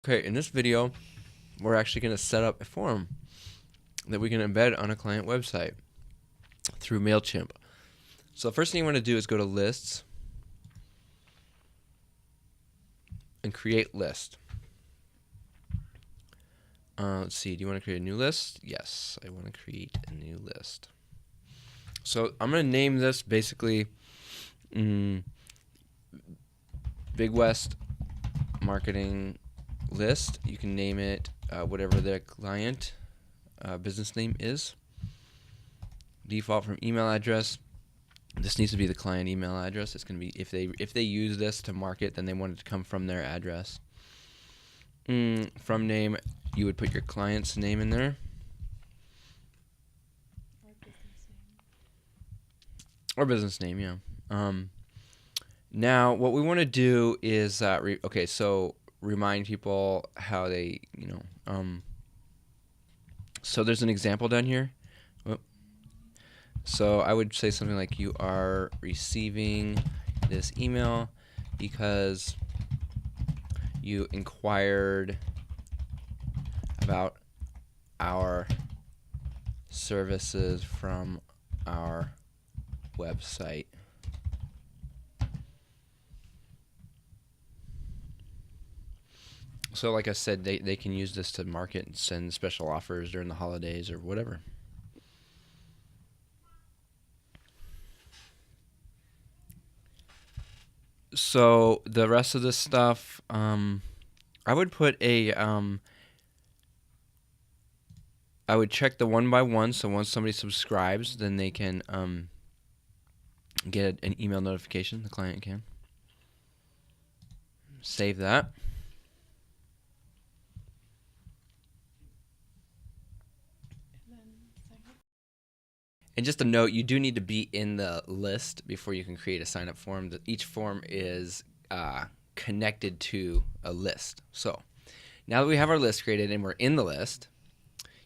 Okay, in this video, we're actually going to set up a form that we can embed on a client website through Mailchimp. So the first thing you want to do is go to lists and create list. Let's see, do you want to create a new list? Yes, I want to create a new list. So I'm going to name this basically Big West Marketing List. You can name it whatever the client business name is. Default from email address. This needs to be the client email address. It's going to be if they use this to market, then they want it to come from their address. From name, you would put your client's name in there. Or business name, yeah. Now, what we want to do is so remind people how they, so there's an example down here. So I would say something like, you are receiving this email because you inquired about our services from our website. So like I said, they can use this to market and send special offers during the holidays or whatever. So the rest of this stuff, I would put I would check the one by one. So once somebody subscribes, then they can get an email notification. The client can save that. And just a note, you do need to be in the list before you can create a sign-up form. Each form is connected to a list. So now that we have our list created and we're in the list,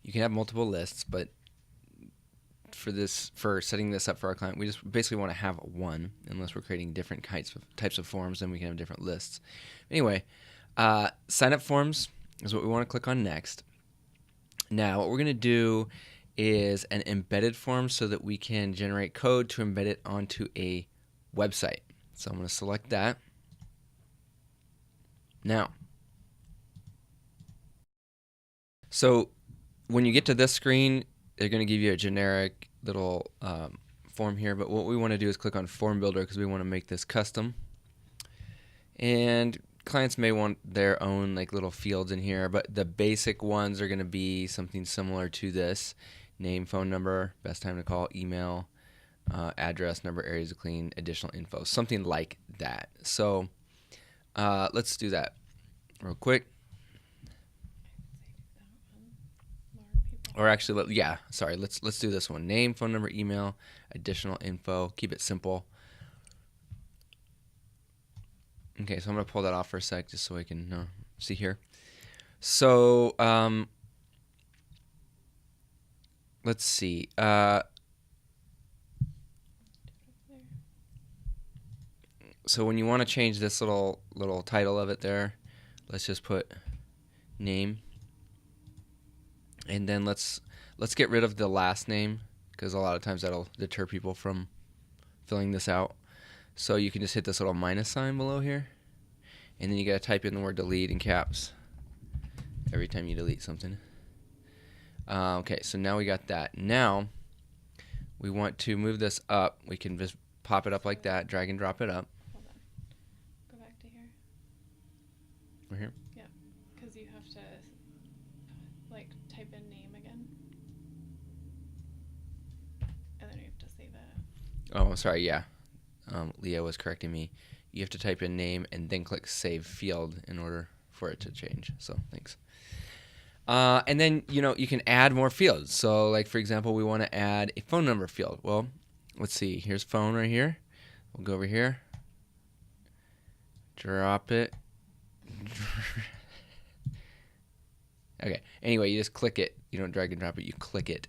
you can have multiple lists, but for setting this up for our client, we just basically want to have one. Unless we're creating different types of forms, then we can have different lists. Anyway, sign-up forms is what we want to click on next. Now, what we're going to do is an embedded form so that we can generate code to embed it onto a website. So I'm going to select that. Now, so when you get to this screen, they're going to give you a generic little form here, but what we want to do is click on Form Builder because we want to make this custom. And clients may want their own little fields in here, but the basic ones are going to be something similar to this: name, phone number, best time to call, email, address, number, areas to clean, additional info, something like that. So let's do that real quick. Or actually, let's do this one: name, phone number, email, additional info. Keep it simple. Okay, so I'm gonna pull that off for a sec just so I can see here. So let's see. So when you want to change this little title of it there, let's just put name, and then let's get rid of the last name because a lot of times that'll deter people from filling this out. So you can just hit this little minus sign below here, and then you gotta type in the word delete in caps every time you delete something. Okay, so now we got that. Now we want to move this up. We can just pop it up like that, drag and drop it up. Hold on. Go back to here. We're here? Yeah, because you have to type in name again. And then you have to save it. Oh, sorry, yeah. Leah was correcting me. You have to type in name and then click save field in order for it to change. So thanks. And then you can add more fields. So for example, we want to add a phone number field. Well, let's see. Here's phone right here. We'll go over here. Drop it. Okay. Anyway, you just click it. You don't drag and drop it. You click it.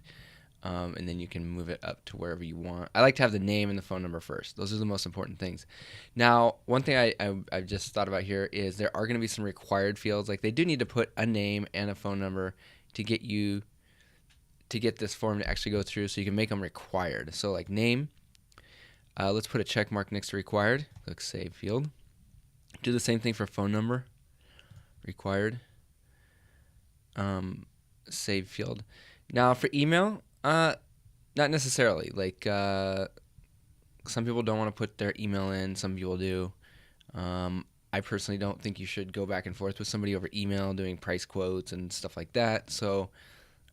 and then you can move it up to wherever you want. I like to have the name and the phone number first. Those are the most important things. Now, one thing I've just thought about here is there are going to be some required fields. Like they do need to put a name and a phone number to get this form to actually go through, so you can make them required. So like name, let's put a check mark next to required. Click save field. Do the same thing for phone number, required, save field. Now for email, not necessarily. Like some people don't want to put their email in, some people do. I personally don't think you should go back and forth with somebody over email doing price quotes and stuff like that. So,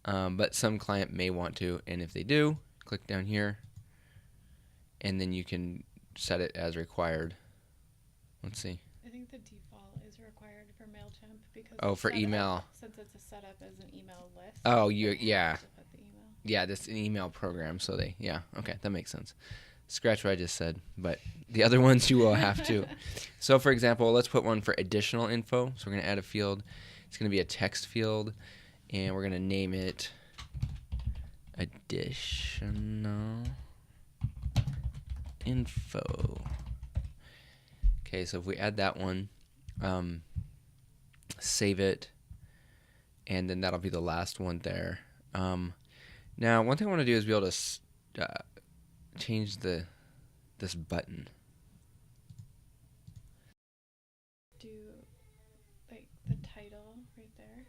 but some client may want to, and if they do, click down here, and then you can set it as required. Let's see. I think the default is required for Mailchimp because For email. Since it's a setup as an email list. Oh, yeah. To put the email. Yeah, this is an email program, so okay, that makes sense. Scratch what I just said, but the other ones you will have to. So for example, let's put one for additional info. So we're going to add a field. It's going to be a text field, and we're going to name it additional info. Okay, so if we add that one, save it, and then that'll be the last one there. Now, one thing I want to do is be able to change this button. Do like the title right there.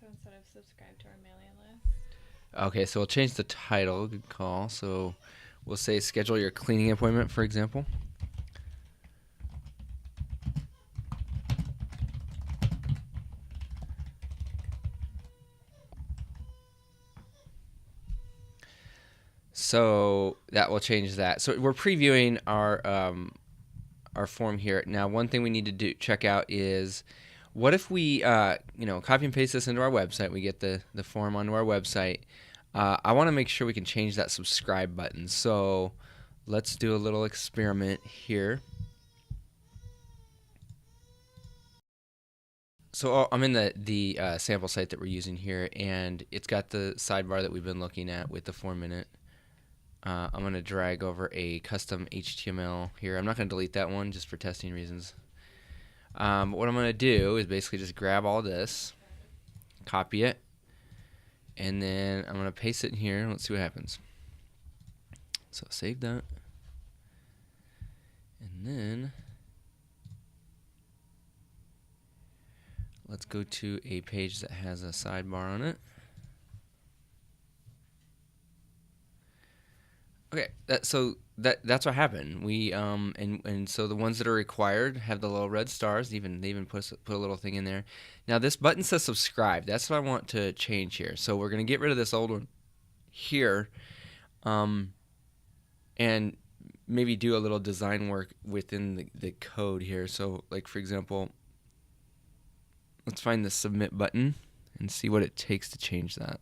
So instead of subscribe to our mailing list. Okay, so we'll change the title. Good call. So we'll say schedule your cleaning appointment, for example. So that will change that. So we're previewing our form here. Now, one thing we need to check out is, what if we copy and paste this into our website? We get the form onto our website. I want to make sure we can change that subscribe button. So let's do a little experiment here. So I'm in the sample site that we're using here, and it's got the sidebar that we've been looking at with the form in it. I'm going to drag over a custom HTML here. I'm not going to delete that one just for testing reasons. But what I'm going to do is basically just grab all this, copy it, and then I'm going to paste it in here. Let's see what happens. So save that. And then let's go to a page that has a sidebar on it. Okay, that's what happened. We and so the ones that are required have the little red stars. They even put a little thing in there. Now this button says subscribe. That's what I want to change here. So we're gonna get rid of this old one here, and maybe do a little design work within the code here. So like for example, let's find the submit button and see what it takes to change that.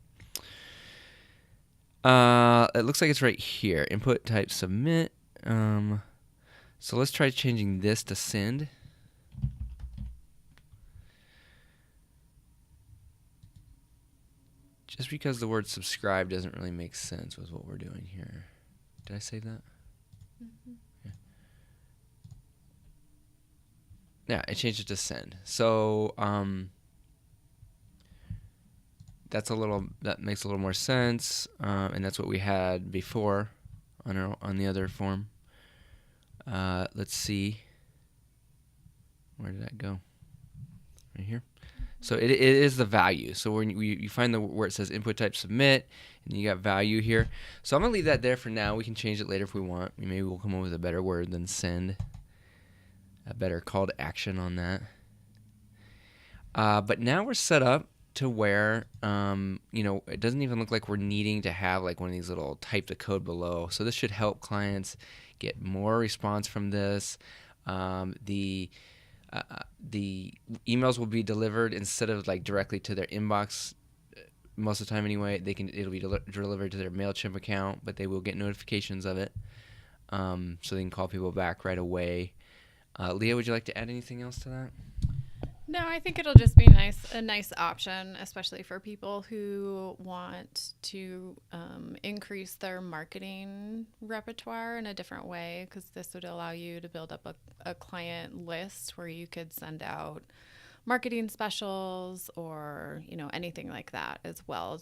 It looks like it's right here. Input type submit. So let's try changing this to send. Just because the word subscribe doesn't really make sense with what we're doing here. Did I save that? Mm-hmm. Yeah, I changed it to send. So that makes a little more sense, and that's what we had before on the other form. Let's see, where did that go? Right here. So it is the value. So when you find where it says input type submit, and you got value here. So I'm gonna leave that there for now. We can change it later if we want. Maybe we'll come up with a better word than send, a better call to action on that. But now we're set up to where it doesn't even look like we're needing to have like one of these little type the code below. So this should help clients get more response from this. The emails will be delivered instead of like directly to their inbox most of the time anyway. It'll be delivered to their Mailchimp account, but they will get notifications of it, so they can call people back right away. Leah, would you like to add anything else to that? No, I think it'll just be a nice option, especially for people who want to increase their marketing repertoire in a different way, because this would allow you to build up a client list where you could send out marketing specials or, you know, anything like that as well.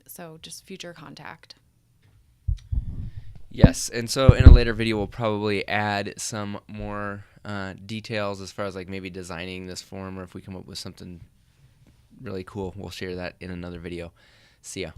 So just future contact. Yes, and so in a later video, we'll probably add some more details as far as like maybe designing this form, or if we come up with something really cool, we'll share that in another video. See ya.